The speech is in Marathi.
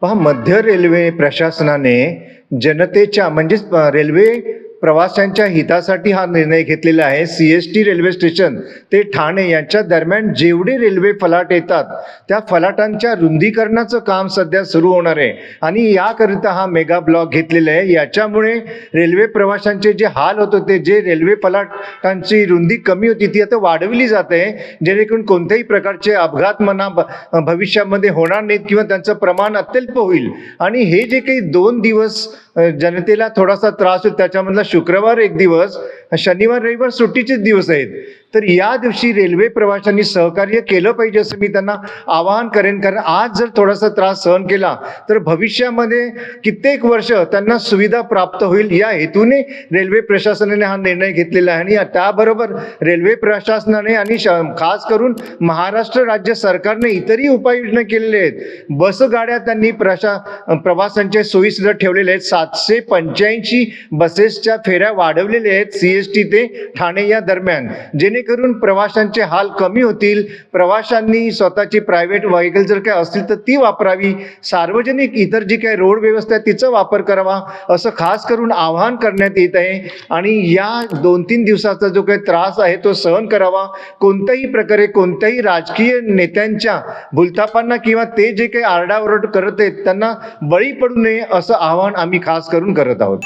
पहा, मध्य रेल्वे प्रशासनाने जनतेच्या म्हणजेच रेल्वे प्रवाशांच्या हितासाठी हा निर्णय घेतलेला आहे. CST रेल्वे स्टेशन ते ठाणे यांच्या दरम्यान जेवढे रेल्वे फलाट येतात त्या फलाटांच्या रुंदीकरणाचं काम सध्या सुरू होणार आहे आणि याकरिता हा मेगा ब्लॉक घेतलेला आहे. याच्यामुळे रेल्वे प्रवाशांचे जे हाल होत होते, जे रेल्वे फलाटांची रुंदी कमी होती ती आता वाढवली जाते, जेणेकरून कोणत्याही प्रकारचे अपघात म्हणा भविष्यामध्ये होणार नाहीत किंवा त्यांचं प्रमाण अत्यल्प होईल. आणि हे जे काही 2 दिवस जनतेला थोडासा त्रास होईल, त्याच्यामधला शुक्रवार एक दिवस, शनिवार रविवार सुट्टीचेच दिवस आहेत, तर या दिवशी रेल्वे प्रवाशांनी सहकार्य केलं पाहिजे असं मी त्यांना आवाहन करेन. कारण आज जर थोडासा त्रास सहन केला तर भविष्यामध्ये कित्येक वर्ष त्यांना सुविधा प्राप्त होईल. या हेतूने रेल्वे प्रशासनाने हा निर्णय घेतलेला आहे. आणि त्याबरोबर रेल्वे प्रशासनाने आणि खास करून महाराष्ट्र राज्य सरकारने इतरही उपाययोजना केलेल्या आहेत. बसगाड्या त्यांनी प्रवासांच्या सोयी सुद्धा ठेवलेल्या आहेत. 785 बसेसच्या फेऱ्या वाढवलेल्या आहेत CST ते ठाणे या दरम्यान, जेणेकरून प्रवाशांचे हाल कमी होतील. प्रवाशांनी स्वतःची प्रायव्हेट व्हेकल जर काही असतील तर ती वापरावी, सार्वजनिक इतर जी काही रोड व्यवस्था आहे तिचा वापर करावा असं खास करून आवाहन करण्यात येत आहे. आणि या 2-3 दिवसाचा जो काही त्रास आहे तो सहन करावा. कोणत्याही प्रकारे कोणत्याही राजकीय नेत्यांच्या भूलथापांना किंवा ते जे काही आरडाओरड करत आहेत त्यांना बळी पडू नये असं आवाहन आम्ही खास करून करत आहोत.